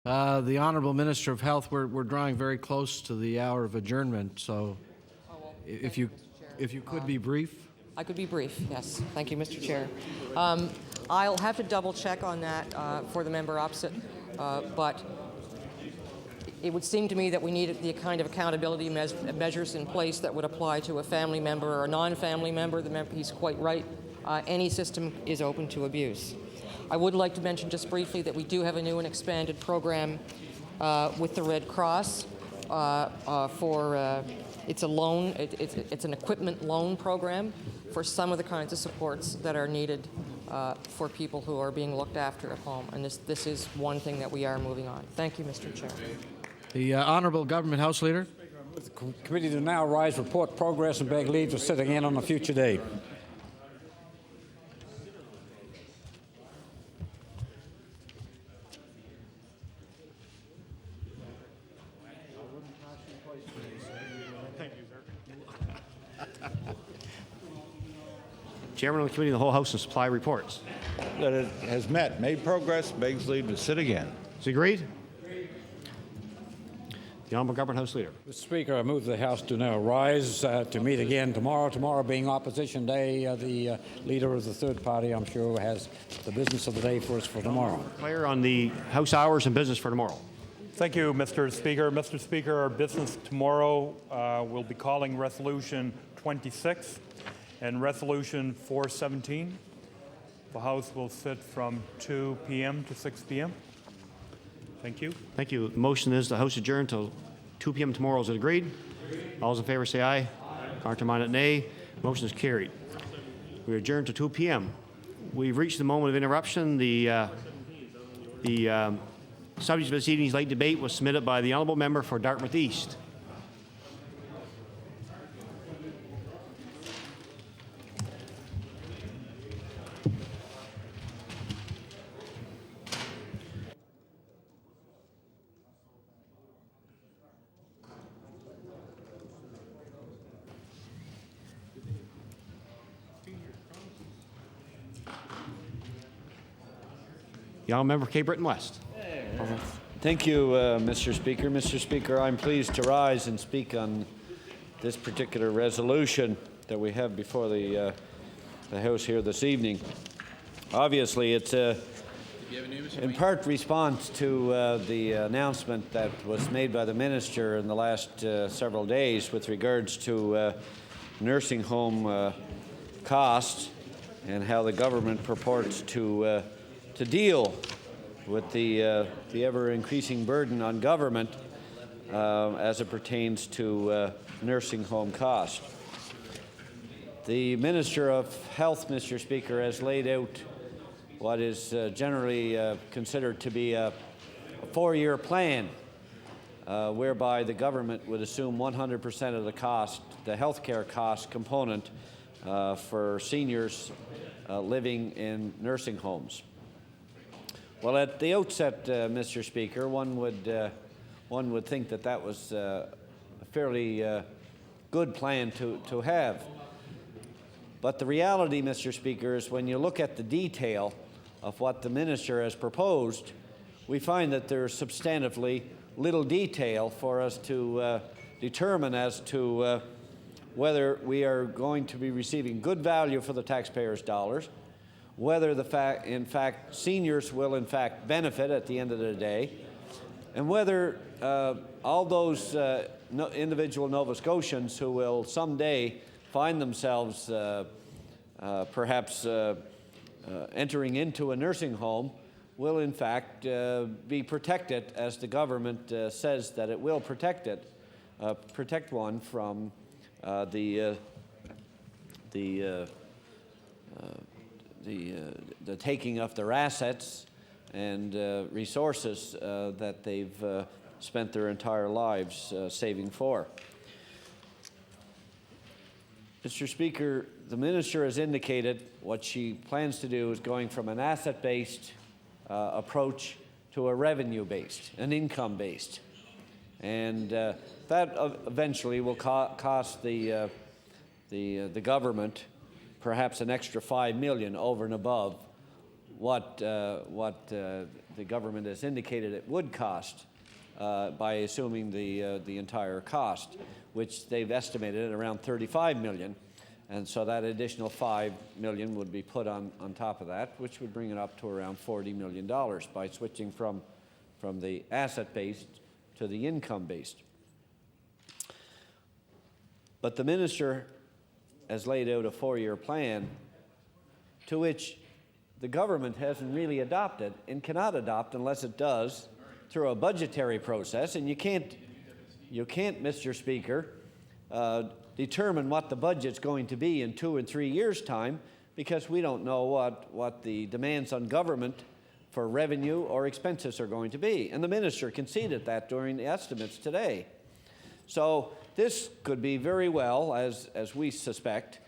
The Honourable Minister of Health, we're drawing very close to the hour of adjournment, so if you could be brief. I could be brief, yes. Thank you, Mr. Chair. I'll have to double check on that for the member opposite, but it would seem to me that we need the kind of accountability measures in place that would apply to a family member or a non-family member. He's quite right. Any system is open to abuse. I would like to mention just briefly that we do have a new and expanded program with the Red Cross it's a loan, it's an equipment loan program for some of the kinds of supports that are needed for people who are being looked after at home. And this is one thing that we are moving on. Thank you, Mr. Chair. The Honourable Government House Leader. The committee to now rise, report progress, and beg leave to sit again on a future day. Chairman of the Committee of the Whole House and Supply reports. That it has met, made progress, begs leave to sit again. Is agreed? The Honourable Government House Leader. Mr. Speaker, I move the House to now rise to meet again tomorrow. Tomorrow being Opposition Day, the Leader of the third party, I'm sure, has the business of the day for us for tomorrow. Clear on the House hours and business for tomorrow. Thank you, Mr. Speaker. Mr. Speaker, our business tomorrow will be calling Resolution 26 and Resolution 417. The House will sit from 2 p.m. to 6 p.m. Thank you. Thank you. The motion is the House adjourn until 2 p.m. tomorrow. Is it agreed? All those in favor say aye. Contrary-minded, nay. Motion is carried. We adjourn to 2 p.m. We've reached the moment of interruption. The subject of this evening's late debate was submitted by the Honourable Member for Dartmouth East. The Honourable Member for Cape Breton West. Thank you, Mr. Speaker. Mr. Speaker, I'm pleased to rise and speak on this particular resolution that we have before the House here this evening. Obviously, it's in part response to the announcement that was made by the Minister in the last several days with regards to nursing home costs and how the government purports to deal with the ever-increasing burden on government as it pertains to nursing home costs. The Minister of Health, Mr. Speaker, has laid out what is generally considered to be a four-year plan whereby the government would assume 100% of the cost, the healthcare cost component for seniors living in nursing homes. Well, at the outset, Mr. Speaker, one would think that that was a fairly good plan to have. But the reality, Mr. Speaker, is when you look at the detail of what the Minister has proposed, we find that there's substantively little detail for us to determine as to whether we are going to be receiving good value for the taxpayers' dollars, whether in fact seniors will in fact benefit at the end of the day, and whether all those individual Nova Scotians who will someday find themselves perhaps entering into a nursing home will in fact be protected as the government says that it will protect one from the taking of their assets and resources that they've spent their entire lives saving for. Mr. Speaker, the Minister has indicated what she plans to do is going from an asset-based approach to a revenue-based, an income-based. And that eventually will cost the government perhaps an extra $5 million over and above what the government has indicated it would cost by assuming the entire cost, which they've estimated at around $35 million. And so that additional $5 million would be put on top of that, which would bring it up to around $40 million by switching from the asset-based to the income-based. But the minister has laid out a 4-year plan to which the government hasn't really adopted and cannot adopt unless it does through a budgetary process. And you can't, Mr. Speaker, determine what the budget's going to be in 2 and 3 years' time, because we don't know what the demands on government for revenue or expenses are going to be. And the minister conceded that during the estimates today. So this could be very well, as we suspect,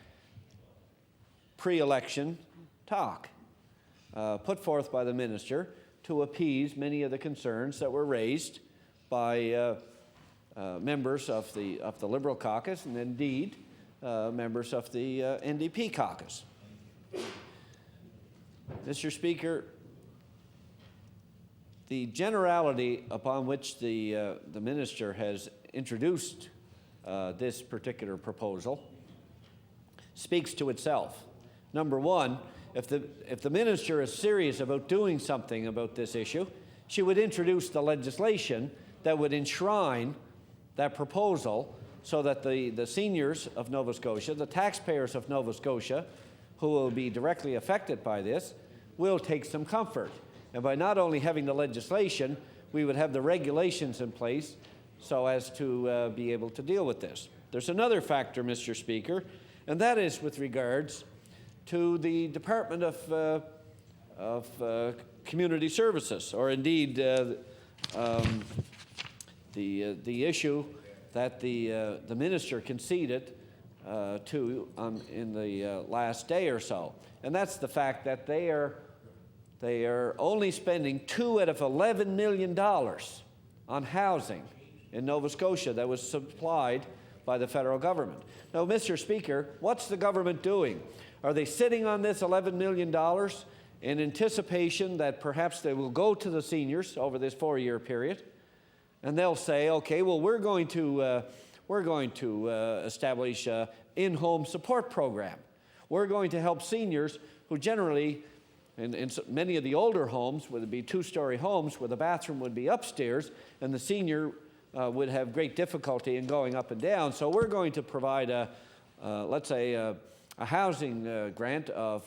pre-election talk put forth by the minister to appease many of the concerns that were raised by members of the Liberal caucus and indeed members of the NDP caucus. Mr. Speaker, the generality upon which the minister has introduced this particular proposal speaks to itself. Number one, if the minister is serious about doing something about this issue, she would introduce the legislation that would enshrine that proposal so that the seniors of Nova Scotia, the taxpayers of Nova Scotia, who will be directly affected by this, will take some comfort. And by not only having the legislation, we would have the regulations in place so as to be able to deal with this. There's another factor, Mr. Speaker, and that is with regards to the Department of Community Services, or indeed the issue that the minister conceded to in the last day or so, and that's the fact that they are only spending $2 out of $11 million on housing in Nova Scotia that was supplied by the federal government. Now, Mr. Speaker, what's the government doing? Are they sitting on this $11 million in anticipation that perhaps they will go to the seniors over this 4-year period, and they'll say, okay, well, we're going to establish an in-home support program. We're going to help seniors who generally, in many of the older homes, would be 2-story homes where the bathroom would be upstairs, and the senior would have great difficulty in going up and down. So we're going to provide let's say, a housing grant of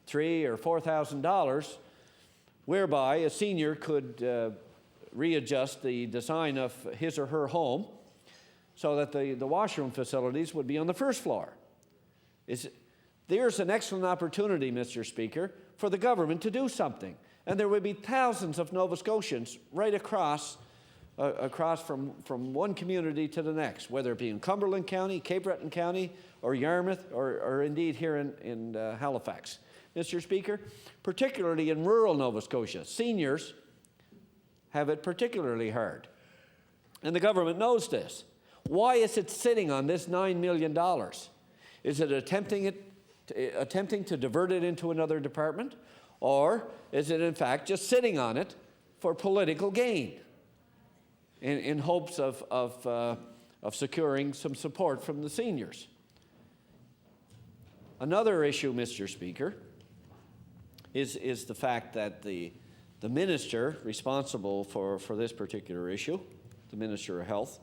$3,000 or $4,000, whereby a senior could readjust the design of his or her home so that the washroom facilities would be on the first floor. There's an excellent opportunity, Mr. Speaker, for the government to do something. And there would be thousands of Nova Scotians right across from one community to the next, whether it be in Cumberland County, Cape Breton County, or Yarmouth, or indeed here in Halifax. Mr. Speaker, particularly in rural Nova Scotia, seniors have it particularly hard. And the government knows this. Why is it sitting on this $9 million? Is it attempting to divert it into another department? Or is it in fact just sitting on it for political gain in hopes of securing some support from the seniors? Another issue, Mr. Speaker, is the fact that the minister responsible for this particular issue, the Minister of Health,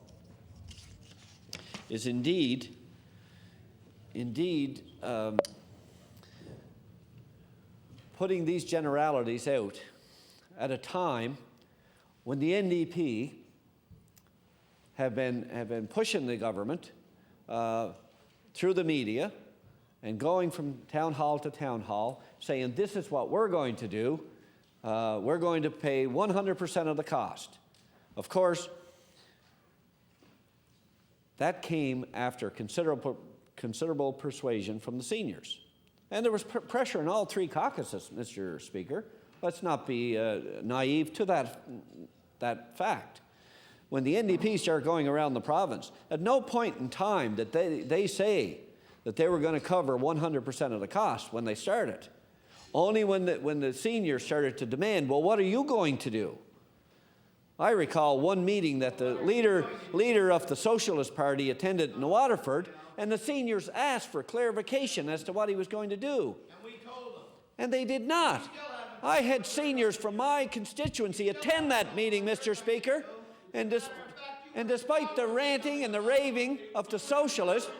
is indeed putting these generalities out at a time when the NDP have been pushing the government through the media and going from town hall to town hall, saying this is what we're going to do. We're going to pay 100% of the cost. Of course, that came after considerable persuasion from the seniors. And there was pressure in all 3 caucuses, Mr. Speaker. Let's not be naive to that fact. When the NDP started going around the province, at no point in time did they say that they were going to cover 100% of the cost when they started. Only when the seniors started to demand, well, what are you going to do? I recall one meeting that the leader of the Socialist Party attended in Waterford, and the seniors asked for clarification as to what he was going to do. And we told them. And they did not. I had seniors from my constituency attend that meeting, Mr. Speaker, and despite the ranting and the raving of the Socialists,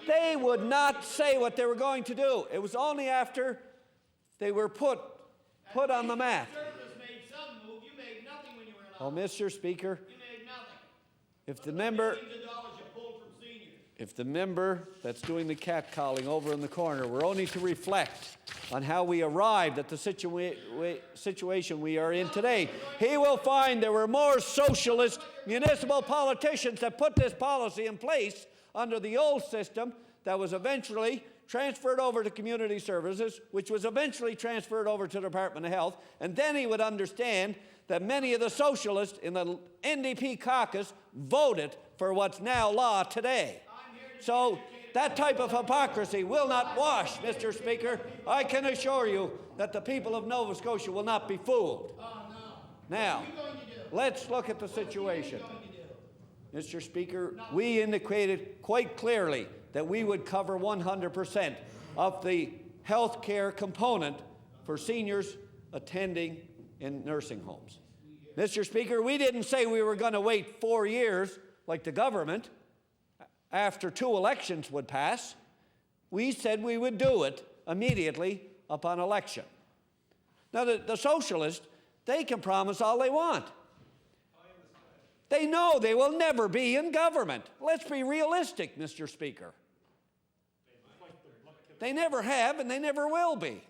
they would not say what they were going to do. It was only after they were put on the mat. Oh, Mr. Speaker, if the member that's doing the catcalling over in the corner were only to reflect on how we arrived at the situation we are in today, he will find there were more socialist municipal politicians that put this policy in place under the old system that was eventually transferred over to community services, which was eventually transferred over to the Department of Health, and then he would understand that many of the socialists in the NDP caucus voted for what's now law today. So that type of hypocrisy will not wash, Mr. Speaker. I can assure you that the people of Nova Scotia will not be fooled. Now, let's look at the situation. Mr. Speaker, we indicated quite clearly that we would cover 100% of the health care component for seniors attending in nursing homes. Mr. Speaker, we didn't say we were going to wait 4 years like the government after 2 elections would pass. We said we would do it immediately upon election. Now, the socialists, they can promise all they want. They know they will never be in government. Let's be realistic, Mr. Speaker. They never have and they never will be.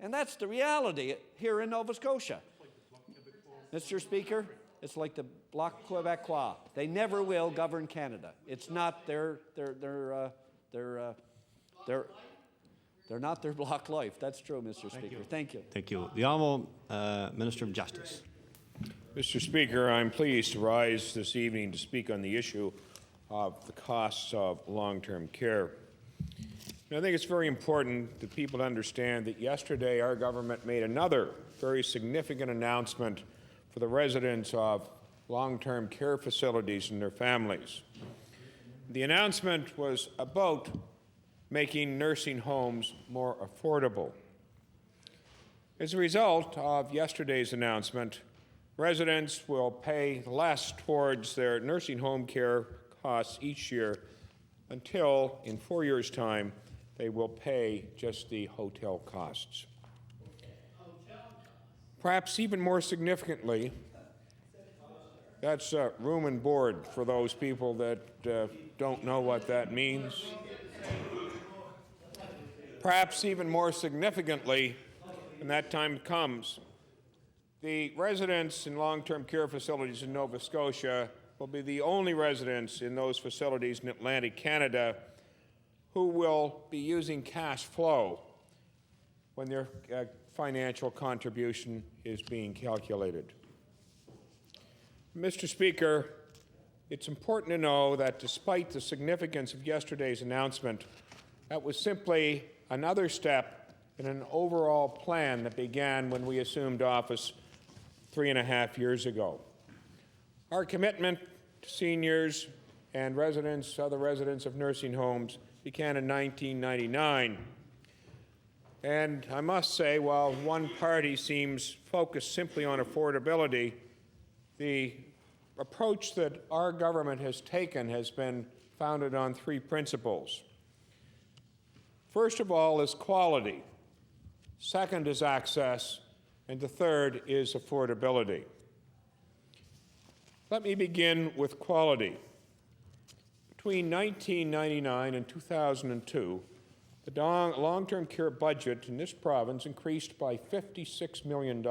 And that's the reality here in Nova Scotia. Mr. Speaker, it's like the Bloc Québécois. They never will govern Canada. It's not they're not their bloc life. That's true, Mr. Speaker. Thank you. Thank you. The Honourable Minister of Justice. Mr. Speaker, I'm pleased to rise this evening to speak on the issue of the costs of long-term care. And I think it's very important that people understand that yesterday our government made another very significant announcement for the residents of long-term care facilities and their families. The announcement was about making nursing homes more affordable. As a result of yesterday's announcement, residents will pay less towards their nursing home care costs each year until, in 4 years' time, they will pay just the hotel costs. Perhaps even more significantly, that's room and board for those people that don't know what that means. Perhaps even more significantly, when that time comes, the residents in long-term care facilities in Nova Scotia will be the only residents in those facilities in Atlantic Canada who will be using cash flow when their financial contribution is being calculated. Mr. Speaker, it's important to know that despite the significance of yesterday's announcement, that was simply another step in an overall plan that began when we assumed office 3.5 years ago. Our commitment to seniors and residents, other residents of nursing homes, began in 1999. And I must say, while one party seems focused simply on affordability, the approach that our government has taken has been founded on 3 principles. First of all is quality. Second is access. And the third is affordability. Let me begin with quality. Between 1999 and 2002, the long-term care budget in this province increased by $56 million.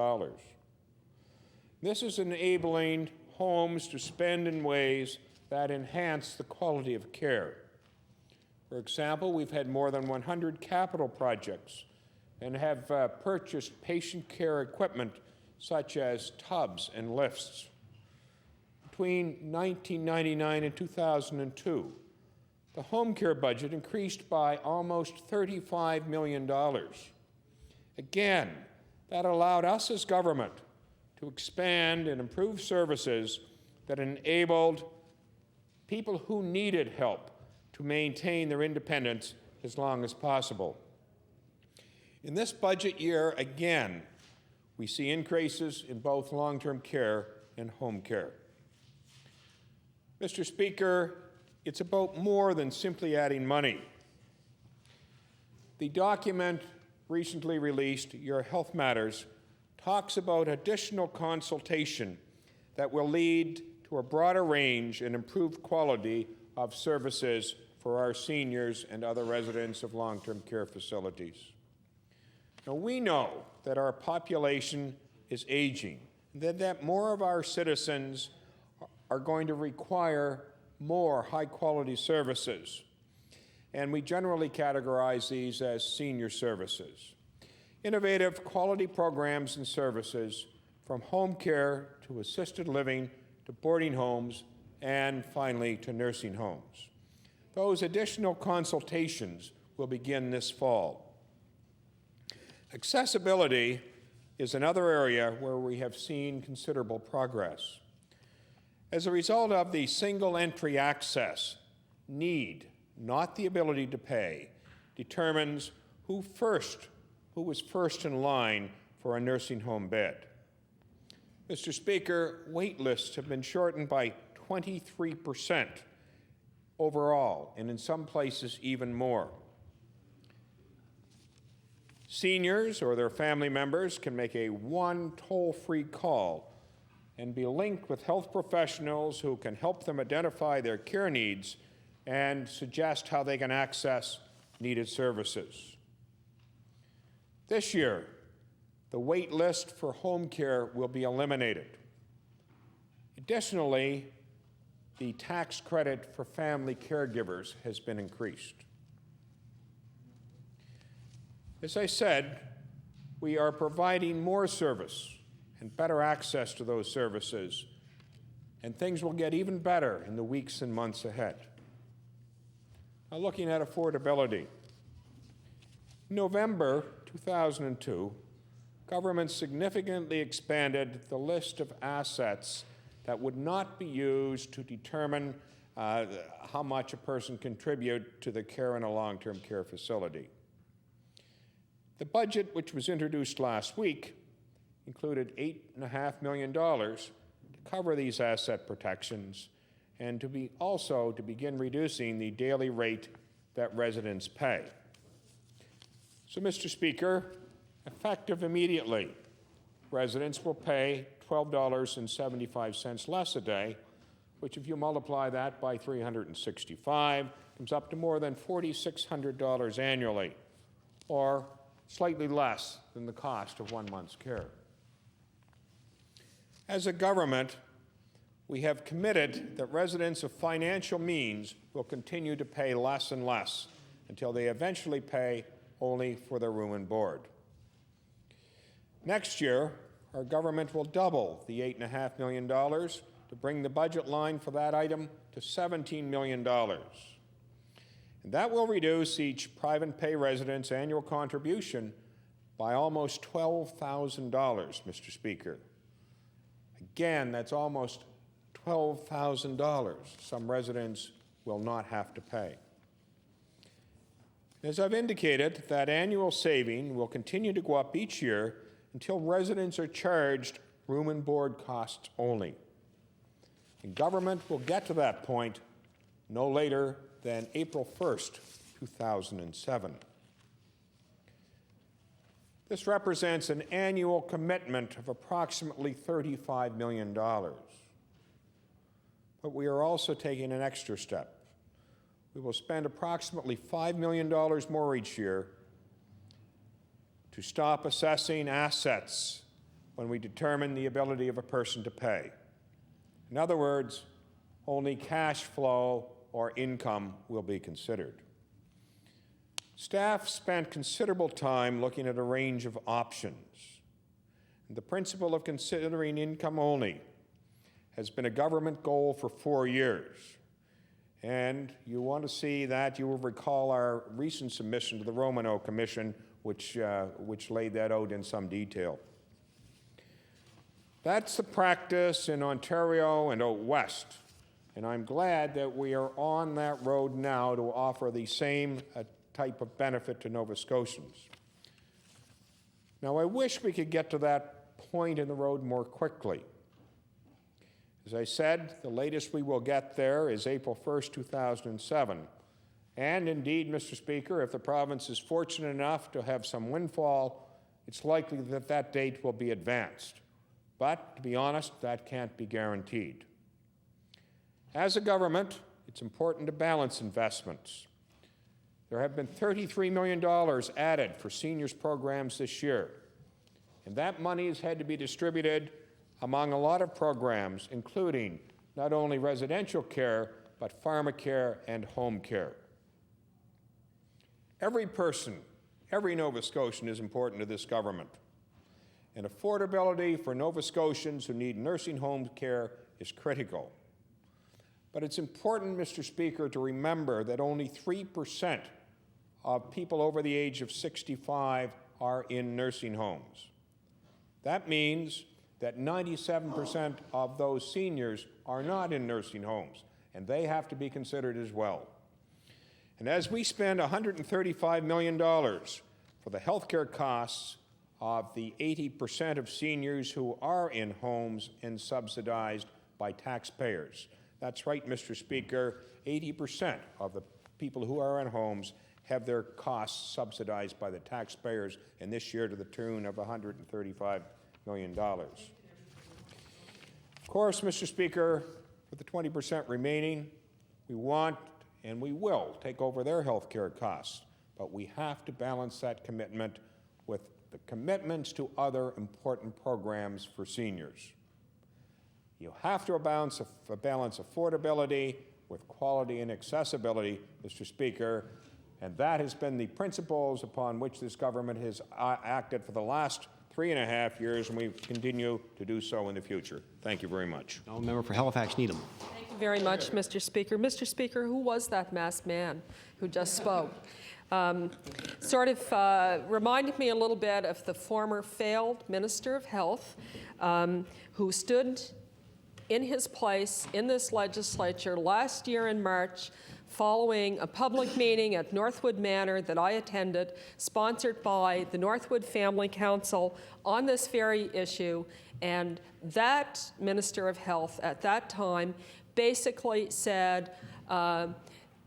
This is enabling homes to spend in ways that enhance the quality of care. For example, we've had more than 100 capital projects and have purchased patient care equipment such as tubs and lifts. Between 1999 and 2002, the home care budget increased by almost $35 million. Again, that allowed us as government to expand and improve services that enabled people who needed help to maintain their independence as long as possible. In this budget year, again, we see increases in both long-term care and home care. Mr. Speaker, it's about more than simply adding money. The document recently released, Your Health Matters, talks about additional consultation that will lead to a broader range and improved quality of services for our seniors and other residents of long-term care facilities. Now, we know that our population is aging, that more of our citizens are going to require more high-quality services, and we generally categorize these as senior services. Innovative quality programs and services from home care to assisted living to boarding homes and finally to nursing homes. Those additional consultations will begin this fall. Accessibility is another area where we have seen considerable progress. As a result of the single entry access, need, not the ability to pay, determines who was first in line for a nursing home bed. Mr. Speaker, wait lists have been shortened by 23% overall, and in some places even more. Seniors or their family members can make a one toll-free call and be linked with health professionals who can help them identify their care needs and suggest how they can access needed services. This year, the wait list for home care will be eliminated. Additionally, the tax credit for family caregivers has been increased. As I said, we are providing more service and better access to those services, and things will get even better in the weeks and months ahead. Now, looking at affordability. In November 2002, government significantly expanded the list of assets that would not be used to determine how much a person contribute to the care in a long-term care facility. The budget, which was introduced last week, included $8.5 million to cover these asset protections and to begin reducing the daily rate that residents pay. So, Mr. Speaker, effective immediately, residents will pay $12.75 less a day, which if you multiply that by 365, comes up to more than $4,600 annually, or slightly less than the cost of 1 month's care. As a government, we have committed that residents of financial means will continue to pay less and less until they eventually pay only for their room and board. Next year, our government will double the $8.5 million to bring the budget line for that item to $17 million. And that will reduce each private pay resident's annual contribution by almost $12,000, Mr. Speaker. Again, that's almost $12,000 some residents will not have to pay. As I've indicated, that annual saving will continue to go up each year until residents are charged room and board costs only. And government will get to that point no later than April 1st, 2007. This represents an annual commitment of approximately $35 million. But we are also taking an extra step. We will spend approximately $5 million more each year to stop assessing assets when we determine the ability of a person to pay. In other words, only cash flow or income will be considered. Staff spent considerable time looking at a range of options. The principle of considering income only has been a government goal for 4 years. And you want to see that, you will recall our recent submission to the Romano Commission which laid that out in some detail. That's the practice in Ontario and out west, and I'm glad that we are on that road now to offer the same type of benefit to Nova Scotians. Now, I wish we could get to that point in the road more quickly. As I said, the latest we will get there is April 1st, 2007. And indeed, Mr. Speaker, if the province is fortunate enough to have some windfall, it's likely that that date will be advanced. But, to be honest, that can't be guaranteed. As a government, it's important to balance investments. There have been $33 million added for seniors programs this year, and that money has had to be distributed among a lot of programs, including not only residential care, but pharmacare and home care. Every person, every Nova Scotian is important to this government, and affordability for Nova Scotians who need nursing home care is critical. But it's important, Mr. Speaker, to remember that only 3% of people over the age of 65 are in nursing homes. That means that 97% of those seniors are not in nursing homes, and they have to be considered as well. And as we spend $135 million for the health care costs of the 80% of seniors who are in homes and subsidized by taxpayers. That's right, Mr. Speaker, 80% of the people who are in homes have their costs subsidized by the taxpayers, and this year to the tune of $135 million. Of course, Mr. Speaker, with the 20% remaining, we want and we will take over their health care costs, but we have to balance that commitment with the commitments to other important programs for seniors. You have to balance affordability with quality and accessibility, Mr. Speaker, and that has been the principles upon which this government has acted for the last 3.5 years, and we continue to do so in the future. Thank you very much. Now, member for Halifax Needham. Thank you very much, Mr. Speaker. Mr. Speaker, who was that masked man who just spoke? Reminded me a little bit of the former failed Minister of Health who stood in his place in this legislature last year in March following a public meeting at Northwood Manor that I attended, sponsored by the Northwood Family Council on this very issue. And that Minister of Health at that time basically said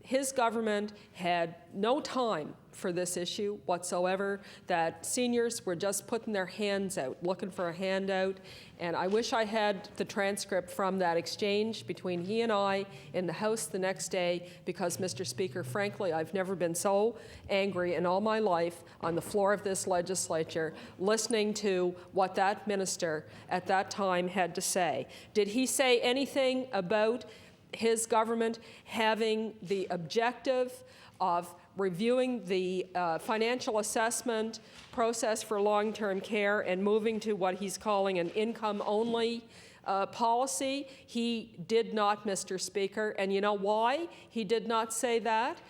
his government had no time for this issue whatsoever, that seniors were just putting their hands out, looking for a handout. And I wish I had the transcript from that exchange between he and I in the House the next day, because, Mr. Speaker, frankly, I've never been so angry in all my life on the floor of this legislature listening to what that minister at that time had to say. Did he say anything about his government having the objective of reviewing the financial assessment process for long-term care and moving to what he's calling an income-only policy? He did not, Mr. Speaker. And you know why he did not say that?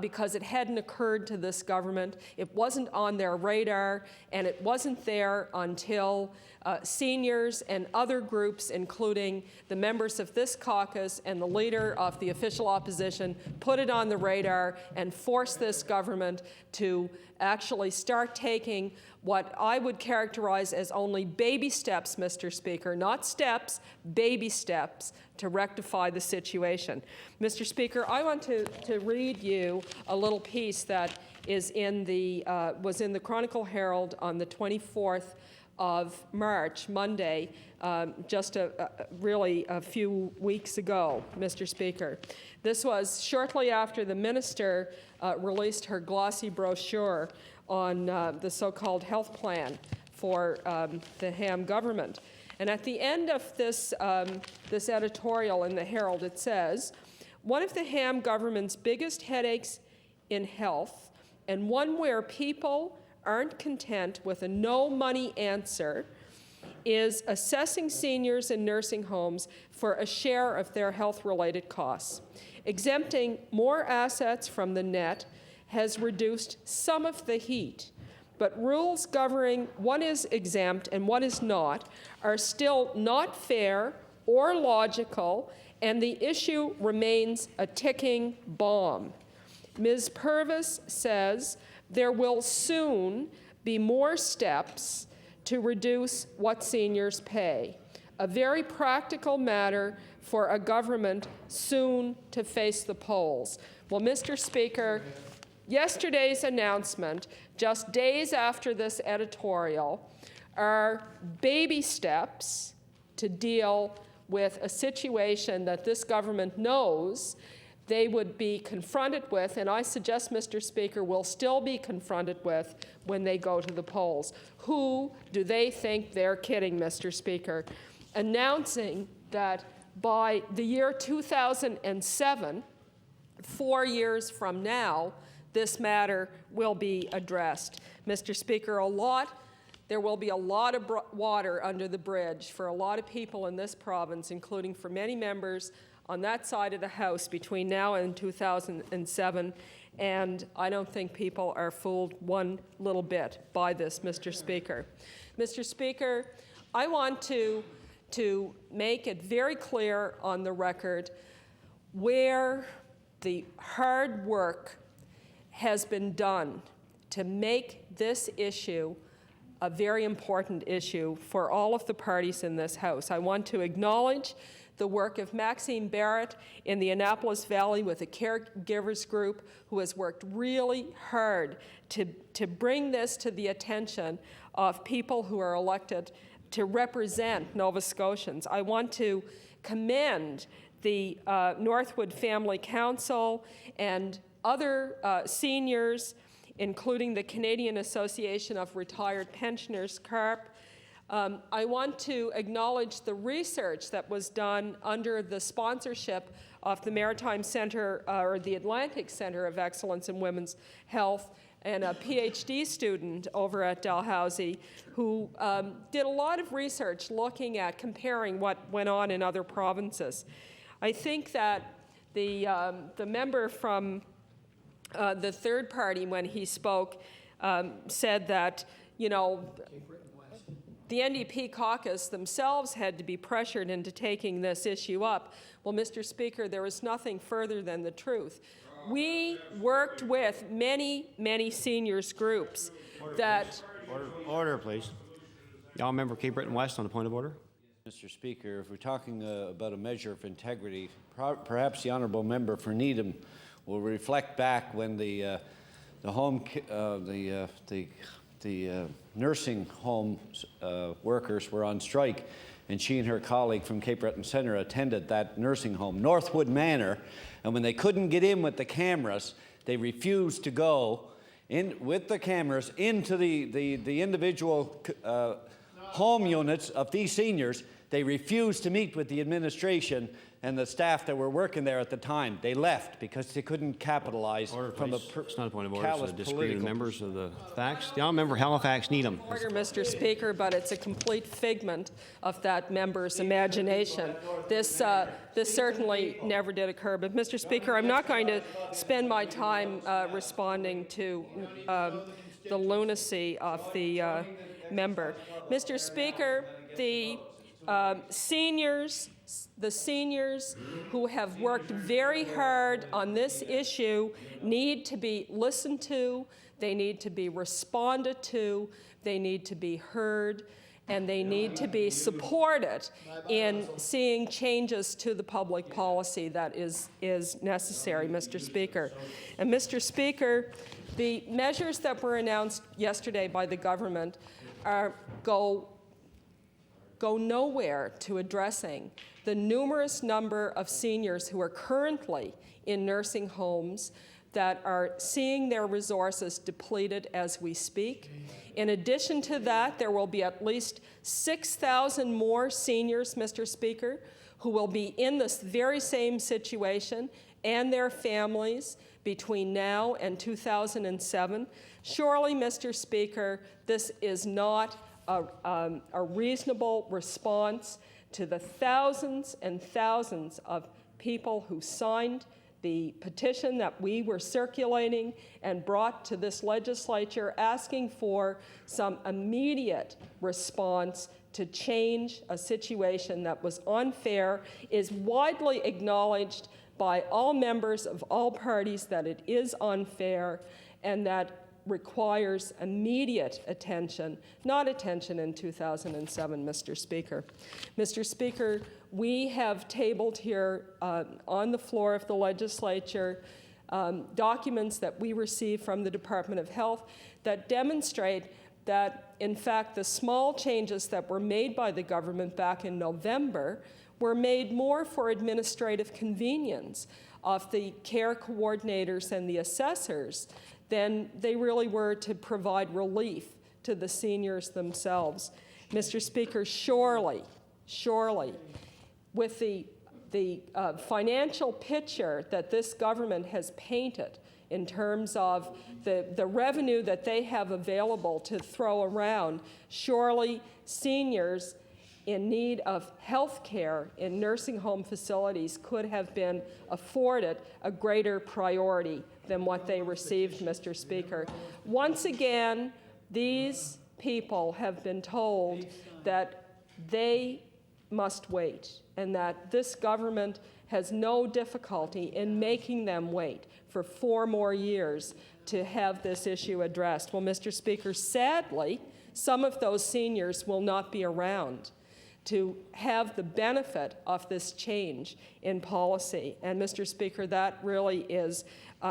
Because it hadn't occurred to this government. It wasn't on their radar, and it wasn't there until seniors and other groups, including the members of this caucus and the leader of the official opposition, put it on the radar and forced this government to actually start taking what I would characterize as only baby steps, Mr. Speaker, not steps, baby steps to rectify the situation. Mr. Speaker, I want to read you a little piece that is in the, was in the Chronicle Herald on the 24th of March, Monday, just really a few weeks ago, Mr. Speaker. This was shortly after the minister released her glossy brochure on the so-called health plan for the Ham government. And at the end of this, this editorial in the Herald, it says, one of the Ham government's biggest headaches in health, and one where people aren't content with a no-money answer, is assessing seniors in nursing homes for a share of their health-related costs. Exempting more assets from the net has reduced some of the heat, but rules governing what is exempt and what is not are still not fair or logical, and the issue remains a ticking bomb. Ms. Purvis says there will soon be more steps to reduce what seniors pay, a very practical matter for a government soon to face the polls. Well, Mr. Speaker, yesterday's announcement, just days after this editorial, are baby steps to deal with a situation that this government knows they would be confronted with, and I suggest, Mr. Speaker, will still be confronted with when they go to the polls. Who do they think they're kidding, Mr. Speaker? Announcing that by the year 2007, 4 years from now, this matter will be addressed. Mr. Speaker, there will be a lot of water under the bridge for a lot of people in this province, including for many members on that side of the House between now and 2007, and I don't think people are fooled one little bit by this, Mr. Speaker. Mr. Speaker, I want to make it very clear on the record where the hard work has been done to make this issue a very important issue for all of the parties in this House. I want to acknowledge the work of Maxine Barrett in the Annapolis Valley with the Caregivers Group, who has worked really hard to bring this to the attention of people who are elected to represent Nova Scotians. I want to commend the Northwood Family Council and other seniors, including the Canadian Association of Retired Pensioners, CARP. I want to acknowledge the research that was done under the sponsorship of the Maritime Centre, or the Atlantic Centre of Excellence in Women's Health, and a PhD student over at Dalhousie who did a lot of research looking at comparing what went on in other provinces. I think that the member from the third party, when he spoke, said that, you know, the NDP caucus themselves had to be pressured into taking this issue up. Well, Mr. Speaker, there is nothing further than the truth. We worked with many, many seniors groups that... Order, please. Y'all member Cape Breton West on the point of order. Mr. Speaker, if we're talking about a measure of integrity, perhaps the honourable member for Needham will reflect back when the nursing home workers were on strike, and she and her colleague from Cape Breton Centre attended that nursing home, Northwood Manor, and when they couldn't get in with the cameras, they refused to go in with the cameras into the individual home units of these seniors. They refused to meet with the administration and the staff that were working there at the time. They left because they couldn't capitalize from the It's not a point of order, it's a disagreement members of the facts. The honourable member Halifax Needham. Order, Mr. Speaker, but it's a complete figment of that member's imagination. This certainly never did occur. But, Mr. Speaker, I'm not going to spend my time responding to the lunacy of the member. Mr. Speaker, the seniors who have worked very hard on this issue need to be listened to, they need to be responded to, they need to be heard, and they need to be supported in seeing changes to the public policy that is necessary, Mr. Speaker. And, Mr. Speaker, the measures that were announced yesterday by the government go nowhere to addressing the numerous number of seniors who are currently in nursing homes that are seeing their resources depleted as we speak. In addition to that, there will be at least 6,000 more seniors, Mr. Speaker, who will be in this very same situation, and their families, between now and 2007. Surely, Mr. Speaker, this is not a reasonable response to the thousands and thousands of people who signed the petition that we were circulating and brought to this legislature asking for some immediate response to change a situation that was unfair is widely acknowledged by all members of all parties that it is unfair and that requires immediate attention, not attention in 2007, Mr. Speaker. Mr. Speaker, we have tabled here on the floor of the legislature documents that we received from the Department of Health that demonstrate that, in fact, the small changes that were made by the government back in November were made more for administrative convenience of the care coordinators and the assessors than they really were to provide relief to the seniors themselves. Mr. Speaker, surely, with the financial picture that this government has painted in terms of the revenue that they have available to throw around, surely seniors in need of health care in nursing home facilities could have been afforded a greater priority than what they received, Mr. Speaker. Once again, these people have been told that they must wait and that this government has no difficulty in making them wait for 4 more years to have this issue addressed. Well, Mr. Speaker, sadly, some of those seniors will not be around to have the benefit of this change in policy. And Mr. Speaker, that really is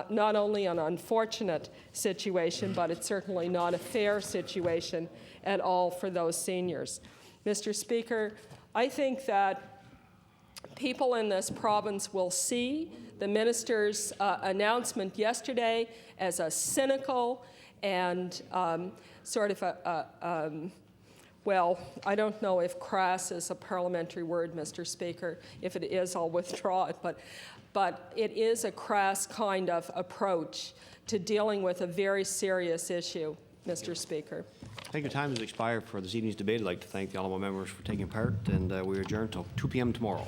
not only an unfortunate situation, but it's certainly not a fair situation at all for those seniors. Mr. Speaker, I think that people in this province will see the minister's announcement yesterday as a cynical and sort of well, I don't know if crass is a parliamentary word, Mr. Speaker. If it is, I'll withdraw it. But it is a crass kind of approach to dealing with a very serious issue, Mr. Speaker. I think the time has expired for this evening's debate. I'd like to thank the honourable members for taking part, and we adjourn until 2 p.m. tomorrow.